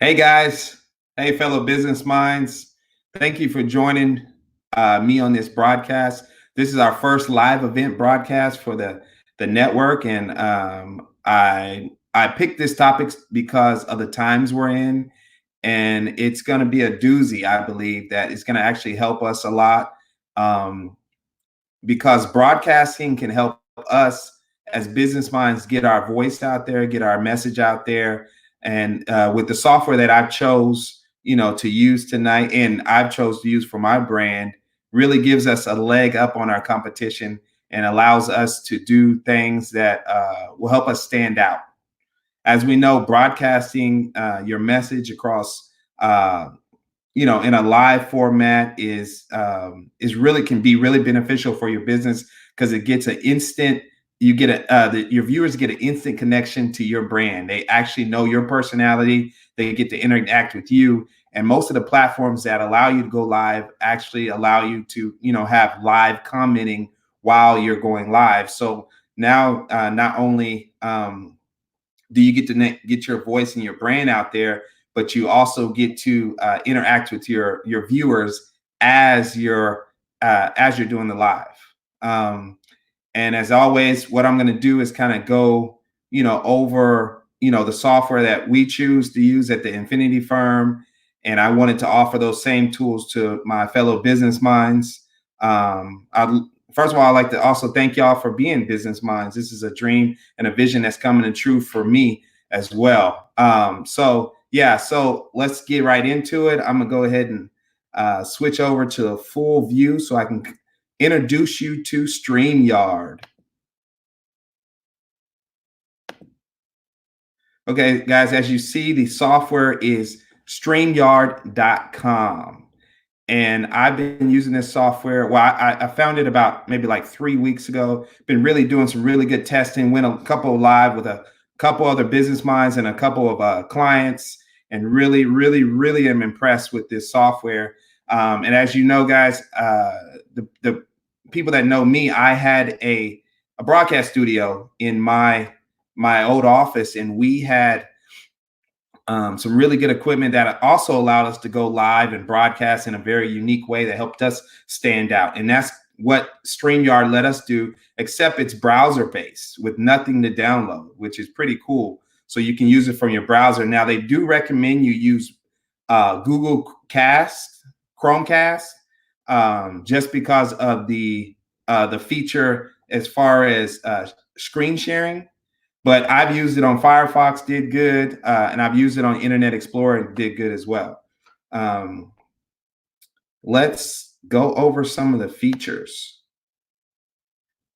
Hey guys, hey fellow business minds. Thank you for joining me on this broadcast. This is our first live event broadcast for the network, and I picked this topic because of the times we're in, and it's going to be a doozy. I believe that it's going to actually help us a lot um, because broadcasting can help us as business minds get our voice out there, get our message out there. And with the software that I've chose, to use tonight, and I've chose to use for my brand, really gives us a leg up on our competition and allows us to do things that will help us stand out. As we know, broadcasting your message across in a live format is really can be really beneficial for your business because it gets an instant. You get your viewers get an instant connection to your brand. They actually know your personality. They get to interact with you. And most of the platforms that allow you to go live actually allow you to have live commenting while you're going live. So now not only do you get to get your voice and your brand out there, but you also get to interact with your viewers as you're doing the live. Um, and as always, what I'm going to do is kind of go, over, the software that we choose to use at the Infinity Firm. And I wanted to offer those same tools to my fellow business minds. First of all, I'd like to also thank y'all for being business minds. This is a dream and a vision that's coming in true for me as well. So let's get right into it. I'm gonna go ahead and switch over to a full view so I can introduce you to StreamYard. Okay, guys, as you see, the software is StreamYard.com. And I've been using this software. Well, I found it about maybe like 3 weeks ago. Been really doing some really good testing. Went a couple live with a couple other business minds and a couple of clients, and really, really, really am impressed with this software. And as you know, guys, the people that know me, I had a broadcast studio in my old office, and we had some really good equipment that also allowed us to go live and broadcast in a very unique way that helped us stand out. And that's what StreamYard let us do, except it's browser based with nothing to download, which is pretty cool. So you can use it from your browser. Now, they do recommend you use Google Cast, Chromecast, just because of the feature as far as screen sharing. But I've used it on Firefox, did good, and I've used it on Internet Explorer, did good as well. Let's go over some of the features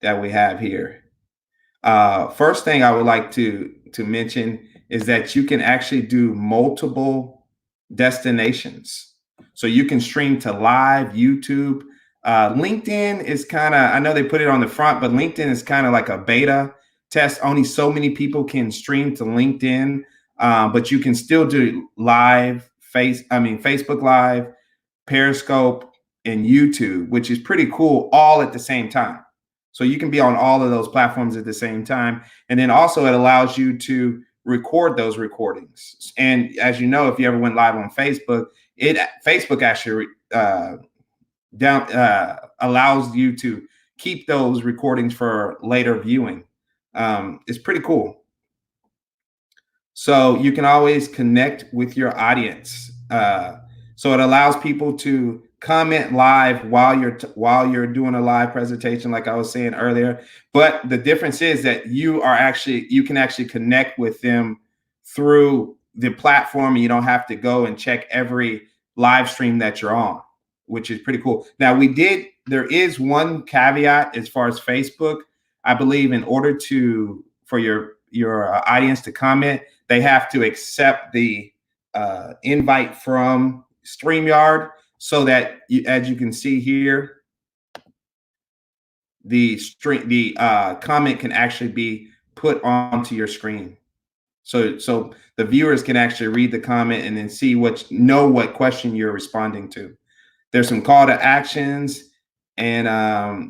that we have here. First thing I would like to mention is that you can actually do multiple destinations. So you can stream to live, YouTube. LinkedIn is kind of, I know they put it on the front, but LinkedIn is kind of like a beta test. Only so many people can stream to LinkedIn, but you can still do live Facebook Live, Periscope, and YouTube, which is pretty cool, all at the same time. So you can be on all of those platforms at the same time. And then also it allows you to record those recordings. And as you know, if you ever went live on Facebook, Facebook actually allows you to keep those recordings for later viewing. It's pretty cool. So you can always connect with your audience. So it allows people to comment live while you're doing a live presentation, like I was saying earlier. But the difference is that you can actually connect with them through the platform, and you don't have to go and check every live stream that you're on, which is pretty cool. Now, there is one caveat as far as Facebook. I believe in order for your audience to comment, they have to accept the invite from StreamYard, so that as you can see here, the comment can actually be put onto your screen. So the viewers can actually read the comment and then see know what question you're responding to. There's some call to actions and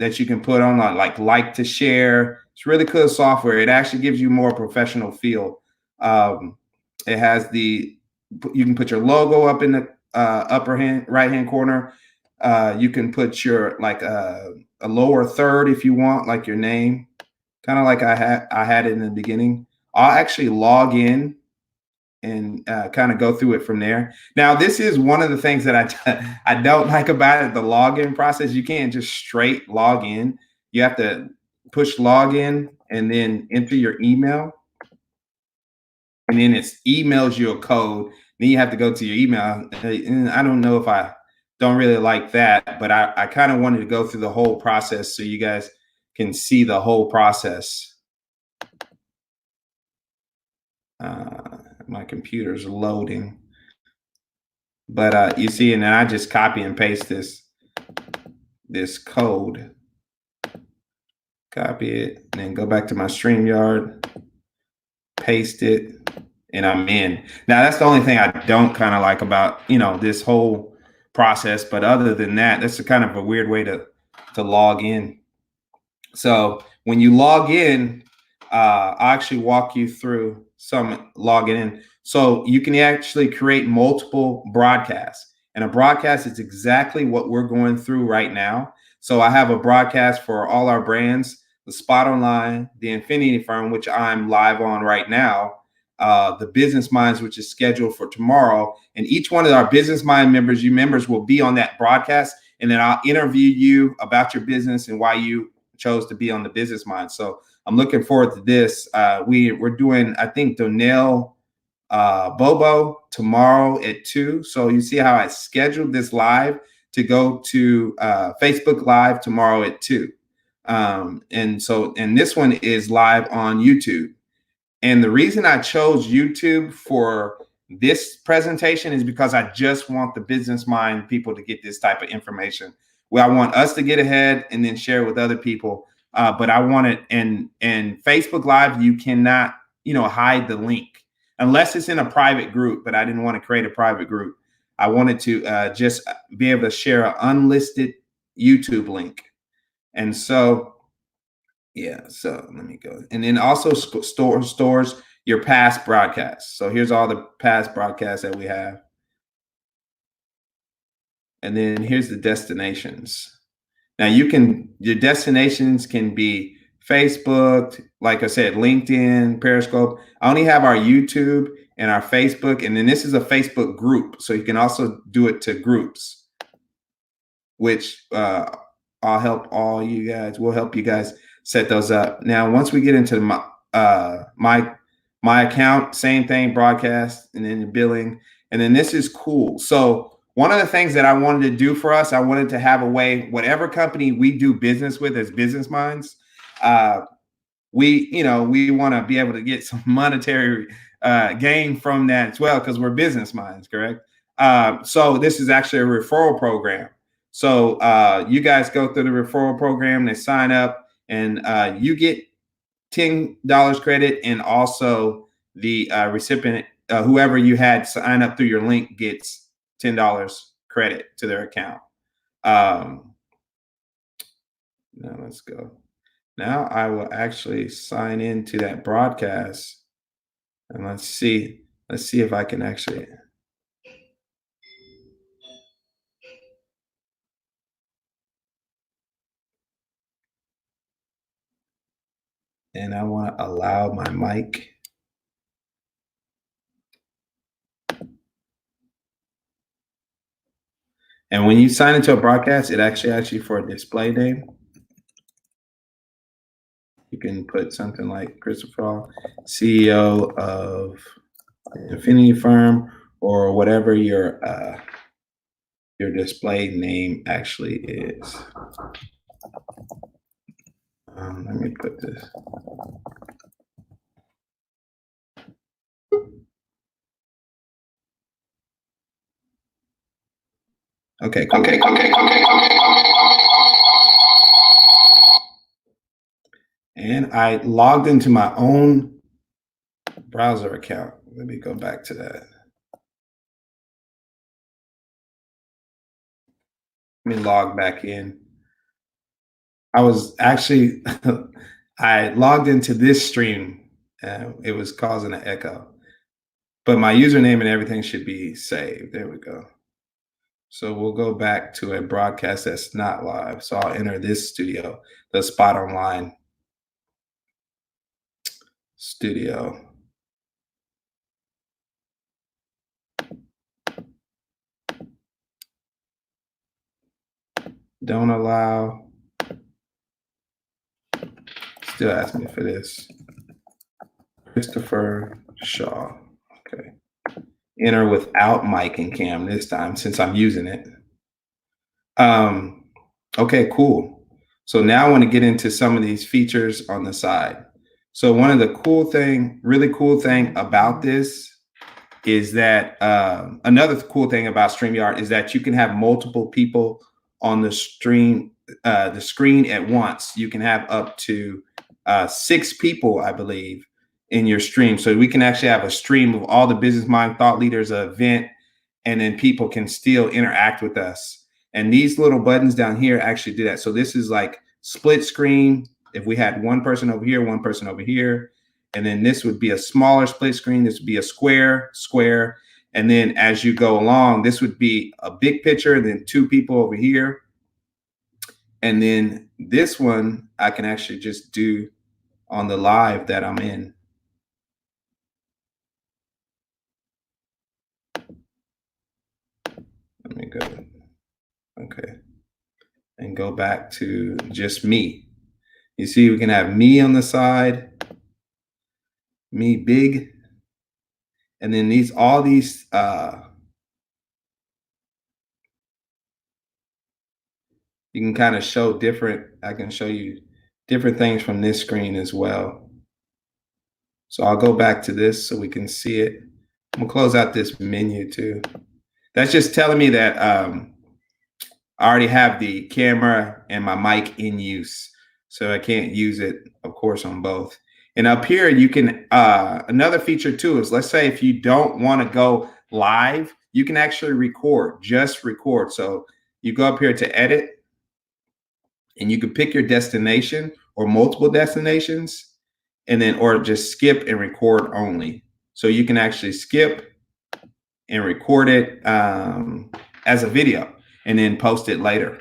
that you can put on like to share. It's really cool software. It actually gives you more professional feel. It has the You can put your logo up in the upper right hand corner. You can put your like a lower third if you want, like your name, kind of like I had it in the beginning. I'll actually log in and kind of go through it from there. Now, this is one of the things that I don't like about it, the login process. You can't just straight log in. You have to push login and then enter your email, and then it emails you a code. Then you have to go to your email. And I don't know if I don't really like that, but I kind of wanted to go through the whole process so you guys can see the whole process. My computer's loading, but you see, and then I just copy and paste this code, copy it, and then go back to my StreamYard, paste it, and I'm in. Now that's the only thing I don't kind of like about this whole process, but other than that, that's a kind of a weird way to log in. So when you log in, I'll actually walk you through some logging in. So you can actually create multiple broadcasts. And a broadcast is exactly what we're going through right now. So I have a broadcast for all our brands, the Spot Online, the Infinity Firm, which I'm live on right now, the Business Minds, which is scheduled for tomorrow. And each one of our Business Mind members, you members, will be on that broadcast. And then I'll interview you about your business and why you chose to be on the Business Mind. So I'm looking forward to this. We're doing, I think, Donnell Bobo tomorrow at 2. So you see how I scheduled this live to go to Facebook Live tomorrow at 2. And this one is live on YouTube. And the reason I chose YouTube for this presentation is because I just want the Business Mind people to get this type of information. Well, I want us to get ahead and then share with other people. But I want it in Facebook Live. You cannot, hide the link unless it's in a private group. But I didn't want to create a private group. I wanted to just be able to share an unlisted YouTube link. And so, yeah, so let me go. And then also stores your past broadcasts. So here's all the past broadcasts that we have. And then here's the destinations. Now your destinations can be Facebook, like I said, LinkedIn, Periscope. I only have our YouTube and our Facebook. And then this is a Facebook group. So you can also do it to groups, which I'll help all you guys. We'll help you guys set those up. Now, once we get into my account, same thing, broadcast, and then the billing. And then this is cool. So one of the things that I wanted to do for us, I wanted to have a way, whatever company we do business with as Business Minds, we want to be able to get some monetary gain from that as well, because we're Business Minds, correct? So this is actually a referral program. So you guys go through the referral program, they sign up, and you get $10 credit, and also the recipient, whoever you had sign up through your link, gets $10 credit to their account. Now let's go. Now I will actually sign into that broadcast, and let's see if I can actually. And I want to allow my mic. And when you sign into a broadcast, it actually asks you for a display name. You can put something like Christopher, CEO of Infinity Firm, or whatever your display name actually is. Let me put this. Okay, cool. Okay. And I logged into my own browser account. Let me go back to that. Let me log back in. I was actually, I logged into this stream. It was causing an echo. but my username and everything should be saved. There we go. So we'll go back to a broadcast that's not live. So I'll enter this studio, the Spot Online studio. Don't allow. Still asking me for this. Christopher Shaw. Okay. Enter without mic and cam this time since I'm using it. Okay, cool. So now I want to get into some of these features on the side. So one of the really cool thing about this is that another cool thing about StreamYard is that you can have multiple people on the screen at once. You can have up to 6 people, I believe, in your stream. So we can actually have a stream of all the business mind thought leaders event, and then people can still interact with us. And these little buttons down here actually do that. So this is like split screen. If we had one person over here, one person over here, and then this would be a smaller split screen. This would be a square. And then as you go along, this would be a big picture, and then 2 people over here. And then this one, I can actually just do on the live that I'm in. Let me go. Okay. And go back to just me. You see, we can have me on the side, me big, and then all these you can kind of show I can show you different things from this screen as well. So I'll go back to this so we can see it. I'm gonna close out this menu too. That's just telling me that I already have the camera and my mic in use. So I can't use it, of course, on both. And up here, you can, another feature too is, let's say if you don't want to go live, you can actually record, just record. So you go up here to edit, and you can pick your destination or multiple destinations, and then, or just skip and record only. So you can actually skip and record it as a video and then post it later.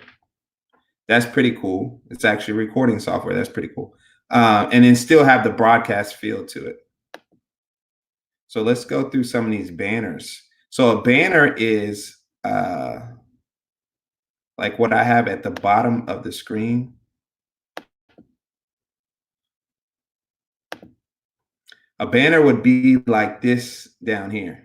That's pretty cool. It's actually recording software. That's pretty cool. And then still have the broadcast feel to it. So let's go through some of these banners. So a banner is like what I have at the bottom of the screen. A banner would be like this down here.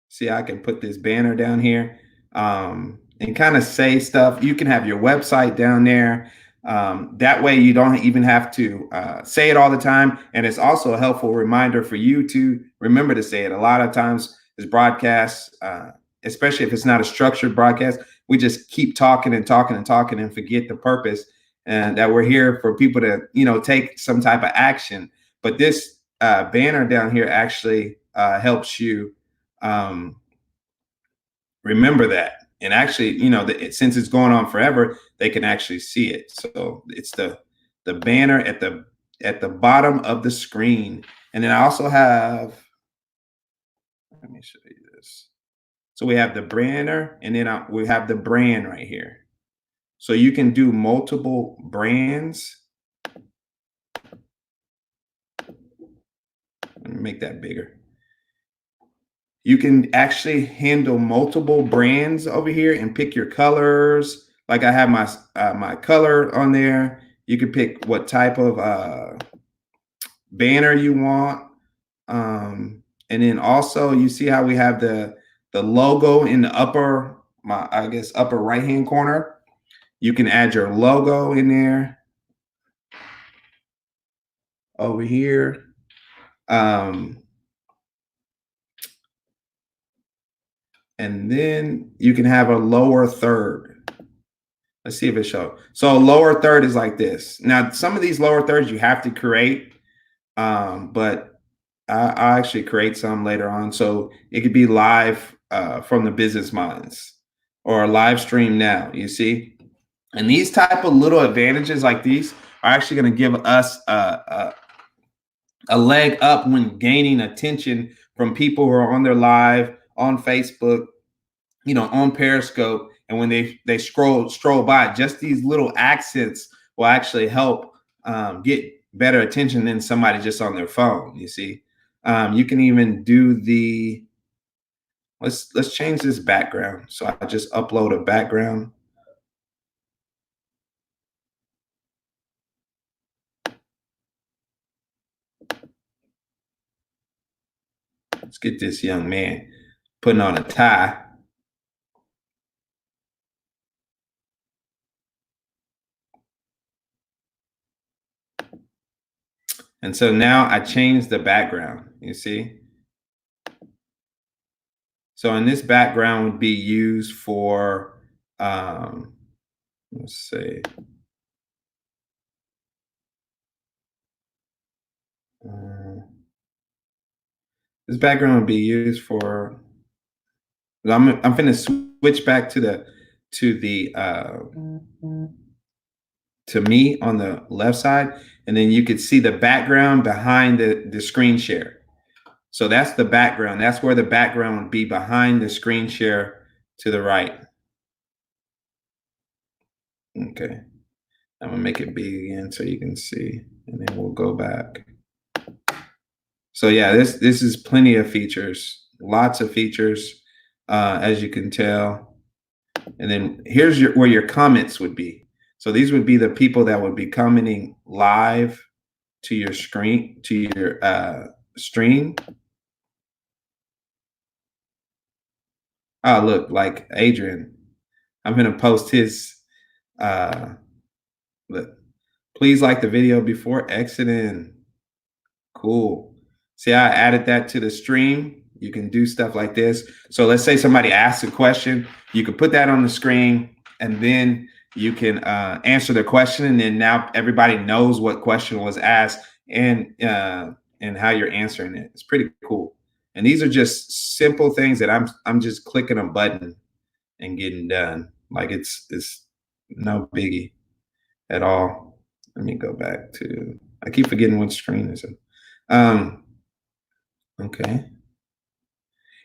See, I can put this banner down here and kind of say stuff. You can have your website down there. That way you don't even have to say it all the time. And it's also a helpful reminder for you to remember to say it. A lot of times this broadcast, especially if it's not a structured broadcast, we just keep talking and talking and talking and forget the purpose, and that we're here for people to, take some type of action. But this banner down here actually helps you remember that. And actually, since it's going on forever, they can actually see it. So it's the banner at the bottom of the screen. And then I also have, let me show you this. So we have the banner, and then we have the brand right here. So you can do multiple brands. Let me make that bigger. You can actually handle multiple brands over here and pick your colors. Like I have my color on there. You can pick what type of banner you want. And then also you see how we have the logo in the upper right-hand corner. You can add your logo in there over here. And then you can have a lower third. Let's see if it shows. So a lower third is like this. Now, some of these lower thirds you have to create, but I'll actually create some later on. So it could be live from the business minds or live stream now, you see? And these type of little advantages like these are actually going to give us a leg up when gaining attention from people who are on their live, on Facebook, on Periscope, and when they stroll by. Just these little accents will actually help get better attention than somebody just on their phone. You see, you can even do the let's change this background. So I just upload a background. Let's get this young man putting on a tie. And so now I changed the background, you see? So in this background would be used for, let's see. This background would be used for, I'm finna switch back to the, to me on the left side. And then you could see the background behind the screen share. So that's the background. That's where the background would be, behind the screen share to the right. Okay. I'm gonna make it big again so you can see, and then we'll go back. So yeah, this is plenty of features, lots of features, as you can tell. And then here's where your comments would be. So these would be the people that would be commenting live to your screen, to your stream. Oh, look, like Adrian. I'm gonna post his look. Please like the video before exiting. Cool. See, I added that to the stream. You can do stuff like this. So let's say somebody asks a question, you can put that on the screen, and then you can answer the question, and then now everybody knows what question was asked and how you're answering it. It's pretty cool. And these are just simple things that I'm just clicking a button and getting done. Like it's no biggie at all. Let me go back to, I keep forgetting what screen is it. Okay.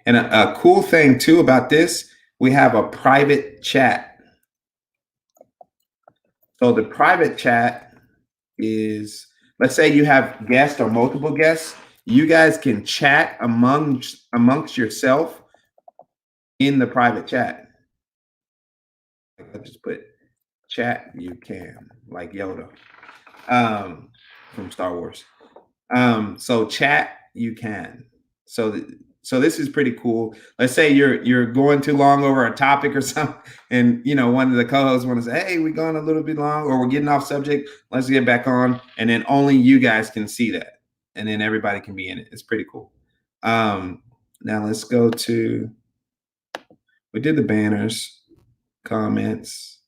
And a cool thing too about this, we have a private chat. So the private chat is, let's say you have guests or multiple guests, you guys can chat amongst yourself in the private chat. I just put chat, you can, like Yoda from Star Wars. So chat, you can. So this is pretty cool. Let's say you're going too long over a topic or something, and one of the co-hosts want to say, "Hey, we're going a little bit long, or we're getting off subject. Let's get back on," and then only you guys can see that, and then everybody can be in it. It's pretty cool. Now let's go to. We did the banners, comments,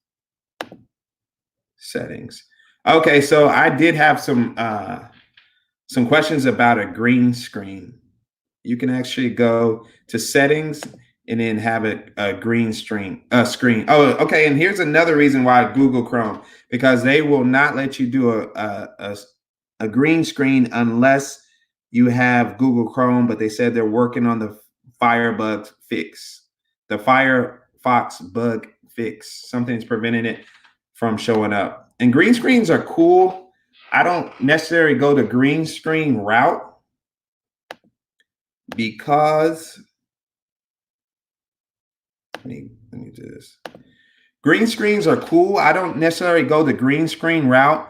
settings. Okay, so I did have some questions about a green screen. You can actually go to settings and then have a green screen. Oh, okay. And here's another reason why Google Chrome, because they will not let you do a green screen unless you have Google Chrome. But they said they're working on the Firebug fix, the Firefox bug fix. Something's preventing it from showing up. And green screens are cool. I don't necessarily go the green screen route, because let me do this. Green screens are cool. I don't necessarily go the green screen route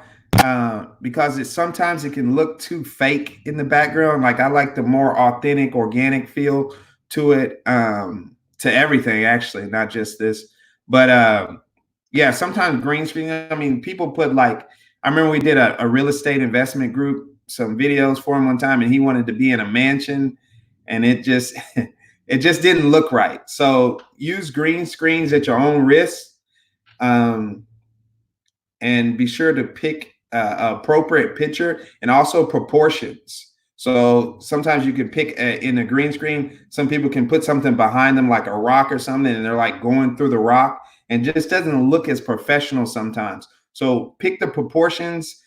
because sometimes it can look too fake in the background. Like I like the more authentic, organic feel to it, to everything actually, not just this. But yeah, sometimes green screen. I mean, people put like, I remember we did a real estate investment group, some videos for him one time, and he wanted to be in a mansion. And it just didn't look right. So use green screens at your own risk, and be sure to pick appropriate picture and also proportions. So sometimes you can pick in a green screen, some people can put something behind them like a rock or something, and they're like going through the rock, and just doesn't look as professional sometimes. So pick the proportions.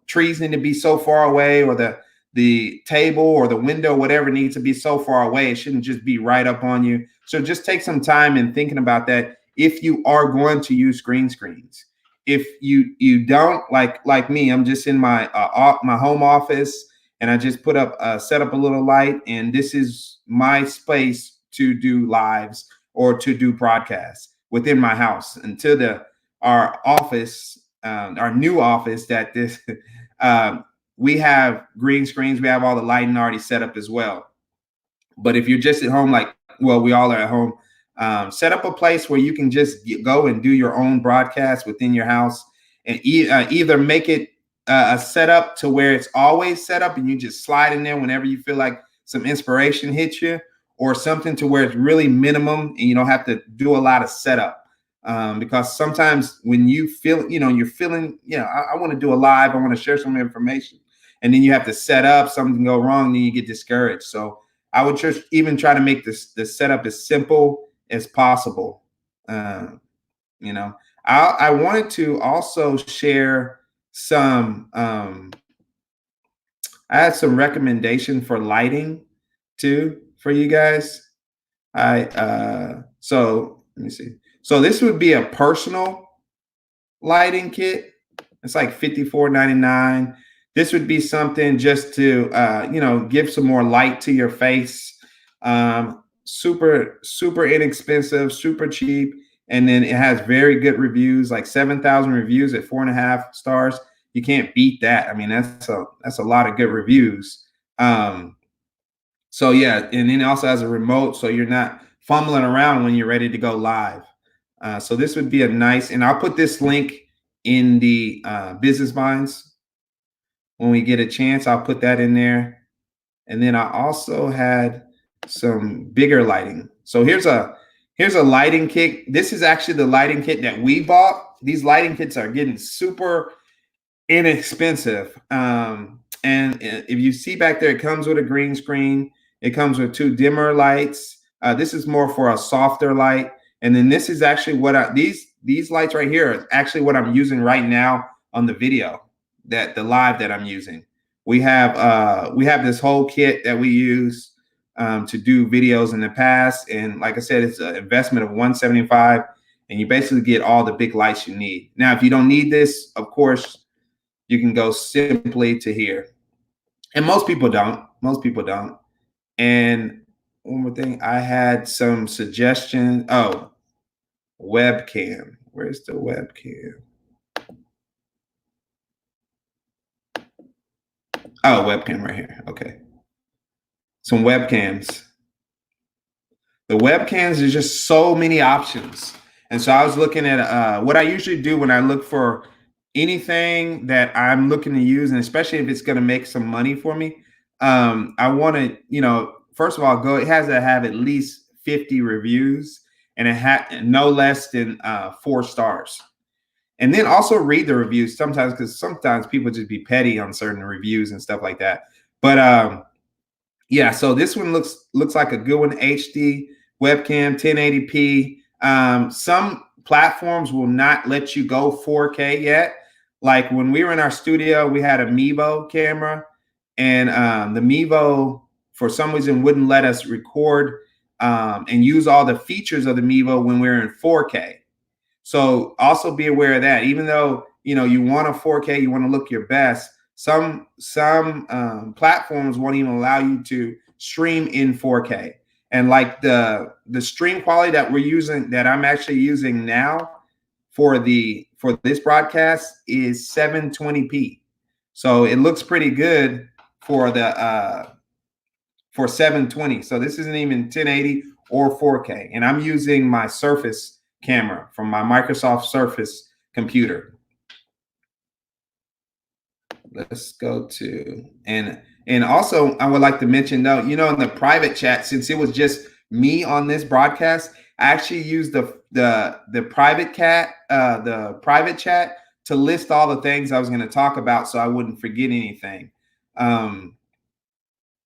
Trees need to be so far away, or the table or the window, whatever, needs to be so far away. It shouldn't just be right up on you. So just take some time in thinking about that if you are going to use green screens. If you don't, like me, I'm just in my home office, and I just set up a little light, and this is my space to do lives or to do broadcasts within my house until our office, our new office that this we have green screens, we have all the lighting already set up as well. But if you're just at home, like, well, we all are at home, set up a place where you can just go and do your own broadcast within your house, and either make it a setup to where it's always set up and you just slide in there whenever you feel like some inspiration hits you, or something to where it's really minimum and you don't have to do a lot of setup. Because sometimes when you feel, you're feeling, I want to do a live, I want to share some information, and then you have to set up, something go wrong, then you get discouraged. So I would just even try to make the setup as simple as possible. You know, I wanted to also share some. I had some recommendation for lighting too for you guys. So let me see. So this would be a personal lighting kit. It's like $54.99. This would be something just to give some more light to your face. Super inexpensive, super cheap, and then it has very good reviews, like 7,000 reviews at 4.5 stars. You can't beat that. I mean, that's a lot of good reviews. So yeah, and then it also has a remote, so you're not fumbling around when you're ready to go live. So this would be a nice, and I'll put this link in the Business Minds when we get a chance. I'll put that in there. And then I also had some bigger lighting. So here's a lighting kit. This is actually the lighting kit that we bought. These lighting kits are getting super inexpensive. And if you see back there, it comes with a green screen. It comes with 2 dimmer lights. This is more for a softer light. And then this is actually what these lights right here is actually what I'm using right now on the video, the live that I'm using. We have this whole kit that we use to do videos in the past. And like I said, it's an investment of $175, and you basically get all the big lights you need. Now, if you don't need this, of course, you can go simply to here. And most people don't. And one more thing, I had some suggestions. Oh, webcam. Where's the webcam? Oh, webcam right here. Okay. Some webcams. The webcams, is just so many options. And so I was looking at what I usually do when I look for anything that I'm looking to use, and especially if it's going to make some money for me. I want to, first of all, it has to have at least 50 reviews, and it had no less than 4 stars. And then also read the reviews sometimes, because sometimes people just be petty on certain reviews and stuff like that. But yeah, so this one looks like a good one. HD webcam, 1080p. Some platforms will not let you go 4K yet. Like when we were in our studio, we had a Mevo camera, and the Mevo, for some reason, wouldn't let us record and use all the features of the Mevo when we're in 4K. So also be aware of that. Even though you want a 4K, you want to look your best, some platforms won't even allow you to stream in 4K. And like the stream quality that we're using, that I'm actually using now for this broadcast, is 720p. So it looks pretty good for 720. So this isn't even 1080 or 4K. And I'm using my Surface camera from my Microsoft Surface computer. Let's go to, and also I would like to mention, though, in the private chat, since it was just me on this broadcast, I actually used the private chat to list all the things I was going to talk about, so I wouldn't forget anything. I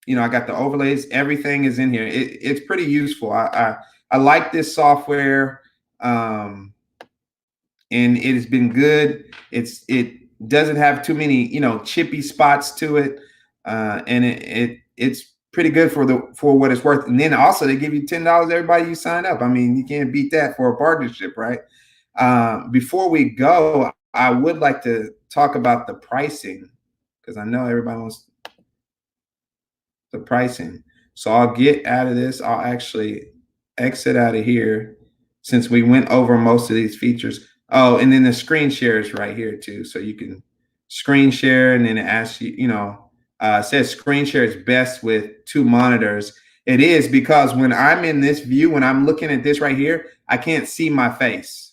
got the overlays, everything is in here. It's pretty useful. I like this software. And it has been good. It doesn't have too many, chippy spots to it. and it's pretty good for what it's worth. And then also they give you $10 everybody you sign up. I mean, you can't beat that for a partnership, right? Before we go, I would like to talk about the pricing because I know everybody wants the pricing. So I'll get out of this. I'll actually exit out of here since we went over most of these features. Oh, and then the screen share is right here too. So you can screen share and then it asks you, says screen share is best with two monitors. It is because when I'm in this view, when I'm looking at this right here, I can't see my face.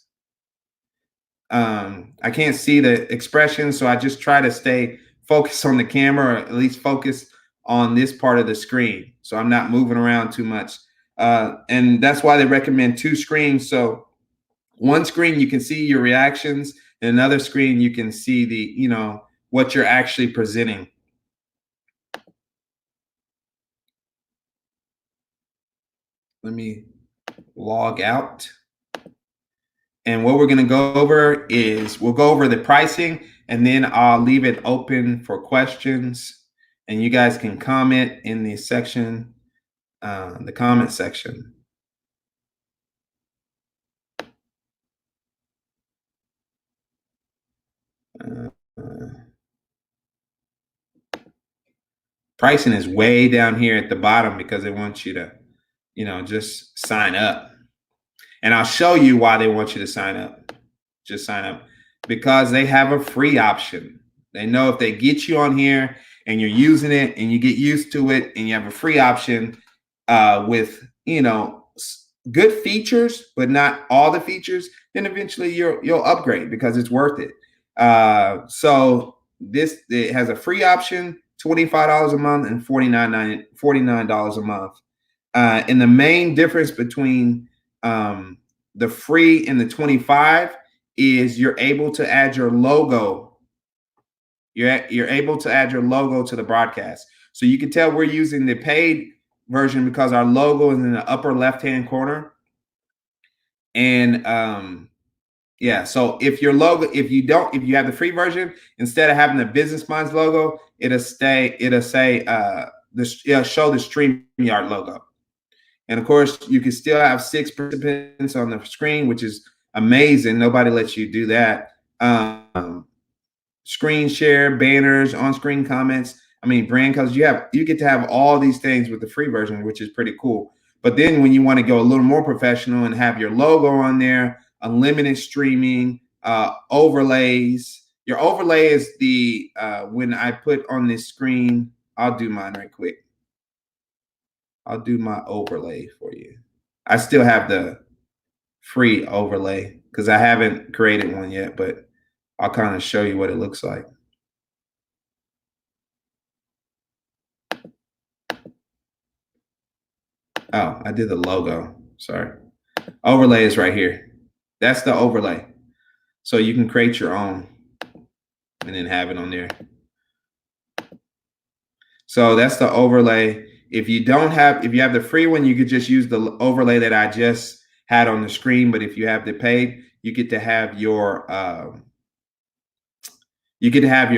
I can't see the expression, so I just try to stay focused on the camera, or at least focus on this part of the screen, so I'm not moving around too much. And that's why they recommend two screens. So one screen you can see your reactions, and another screen you can see what you're actually presenting. Let me log out. And what we're going to go over is we'll go over the pricing, and then I'll leave it open for questions. And you guys can comment in the section, the comment section. Pricing is way down here at the bottom because they want you to, just sign up. And I'll show you why they want you to sign up. Just sign up because they have a free option. They know if they get you on here and you're using it and you get used to it and you have a free option with, good features, but not all the features, then eventually you'll upgrade because it's worth it. So it has a free option, $25 a month and $49 a month. And the main difference between the free and the 25 is you're able to add your logo. You're able to add your logo to the broadcast. So you can tell we're using the paid version because our logo is in the upper left-hand corner. And yeah, so if you have the free version, instead of having the Business Minds logo, it'll show the StreamYard logo. And of course, you can still have 6 participants on the screen, which is amazing. Nobody lets you do that. Screen share, banners, on-screen comments. I mean, brand colors. You get to have all these things with the free version, which is pretty cool. But then when you want to go a little more professional and have your logo on there, unlimited streaming, overlays. Your overlay is the when I put on this screen, I'll do mine right quick. I'll do my overlay for you. I still have the free overlay because I haven't created one yet, but I'll kind of show you what it looks like. Oh, I did the logo. Sorry. Overlay is right here. That's the overlay. So you can create your own and then have it on there. So that's the overlay. If you have the free one, you could just use the overlay that I just had on the screen. But if you have the paid, you get to have your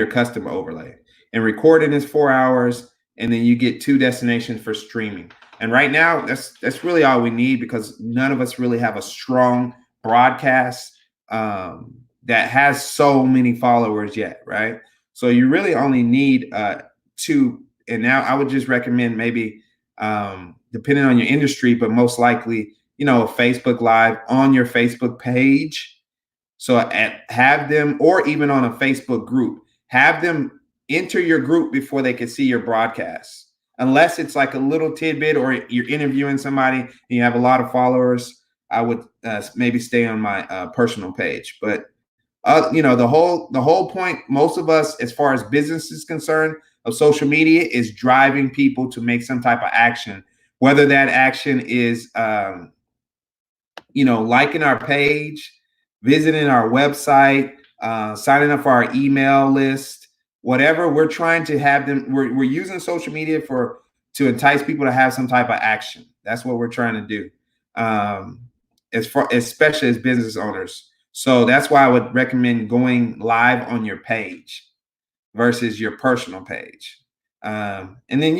custom overlay. And recording is 4 hours, and then you get 2 destinations for streaming. And right now, that's really all we need because none of us really have a strong broadcast that has so many followers yet, right? So you really only need 2. And now I would just recommend maybe, depending on your industry, but most likely, Facebook Live on your Facebook page. So have them, or even on a Facebook group, have them enter your group before they can see your broadcast. Unless it's like a little tidbit or you're interviewing somebody and you have a lot of followers, I would maybe stay on my personal page. But the whole point, most of us, as far as business is concerned, of social media is driving people to make some type of action, whether that action is, liking our page, visiting our website, signing up for our email list, whatever. We're trying to have them. We're using social media to entice people to have some type of action. That's what we're trying to do, especially as business owners. So that's why I would recommend going live on your page versus your personal page. And then,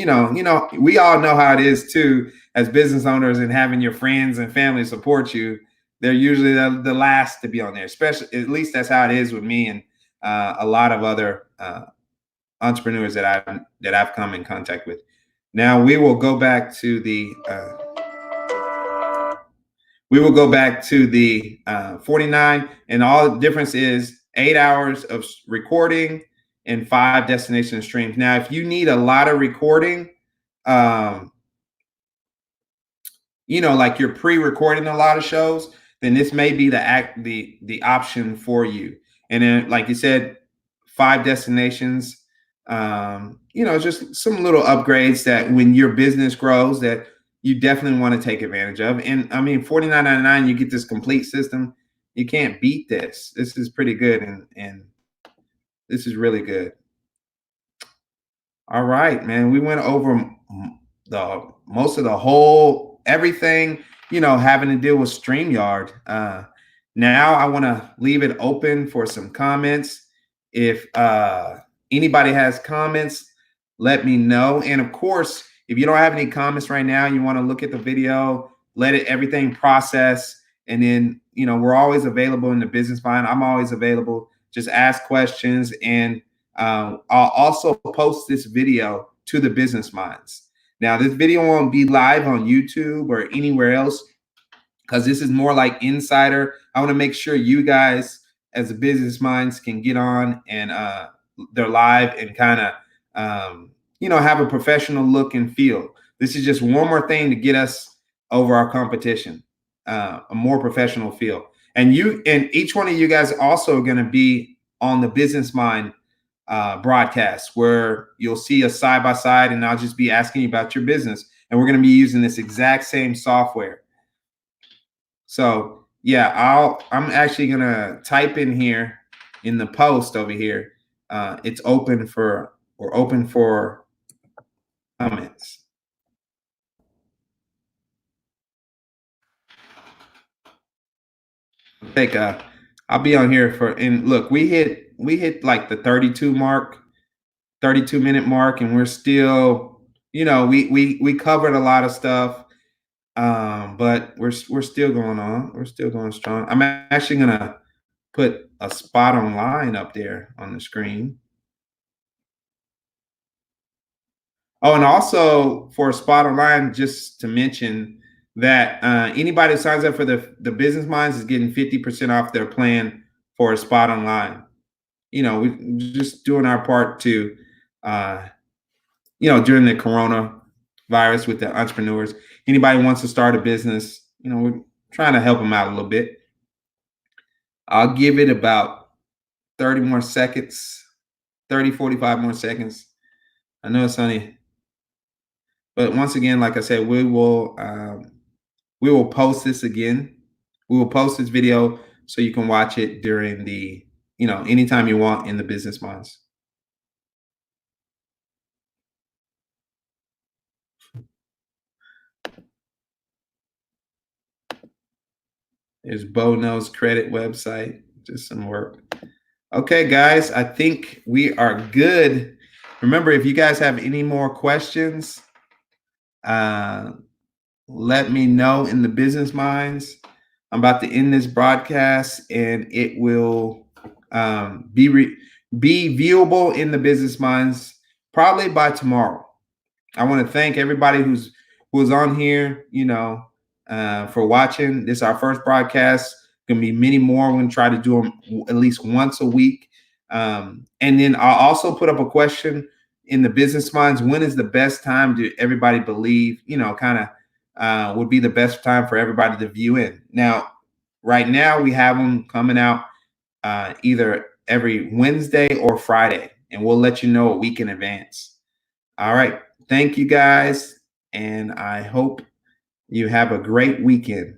we all know how it is too, as business owners and having your friends and family support you. They're usually the last to be on there, especially, at least that's how it is with me and a lot of other entrepreneurs that I've come in contact with. Now we will go back to the 49, and all the difference is 8 hours of recording and 5 destination streams. Now, if you need a lot of recording, um, like you're pre-recording a lot of shows, then this may be the option for you. And then, like you said, 5 destinations. Just some little upgrades that when your business grows, that you definitely want to take advantage of. And I mean, $49.99, you get this complete system. You can't beat this. This is pretty good, and this is really good. All right, man. We went over the most of the whole everything, having to deal with StreamYard. Now I want to leave it open for some comments. If anybody has comments, let me know. And of course, if you don't have any comments right now, you want to look at the video, let everything process, and then we're always available in the Business Mind. I'm always available. Just ask questions, and I'll also post this video to the Business Minds. Now, this video won't be live on YouTube or anywhere else because this is more like insider. I want to make sure you guys, as the Business Minds, can get on and they're live and kind of have a professional look and feel. This is just one more thing to get us over our competition, a more professional feel. And each one of you guys also are going to be on the Business Mind broadcast, where you'll see us side by side, and I'll just be asking you about your business. And we're going to be using this exact same software. So yeah, I'm actually going to type in here in the post over here. It's open for comments. I'll be on here and look, we hit like the 32-minute mark, and we're still, we covered a lot of stuff, but we're still going on. We're still going strong. I'm actually gonna put a spot online up there on the screen. Oh, and also for Spot Online, just to mention that anybody who signs up for the Business Minds is getting 50% off their plan for a Spot Online. We're just doing our part to, during the coronavirus with the entrepreneurs. Anybody who wants to start a business, we're trying to help them out a little bit. I'll give it about 30 more seconds, 30, 45 more seconds. I know it's only. But once again, like I said, we will post this again. We will post this video so you can watch it during the, anytime you want in the Business Minds. There's Bo Knows Credit website, just some work. Okay, guys, I think we are good. Remember, if you guys have any more questions, let me know in the Business Minds. I'm about to end this broadcast, and it will be viewable in the Business Minds probably by tomorrow. I want to thank everybody who was on here, for watching. This is our first broadcast. Going to be many more. We're going to try to do them at least once a week. And then I'll also put up a question in the Business Minds. When is the best time to everybody believe, would be the best time for everybody to view in? Now, right now we have them coming out either every Wednesday or Friday, and we'll let you know a week in advance. All right. Thank you, guys. And I hope you have a great weekend.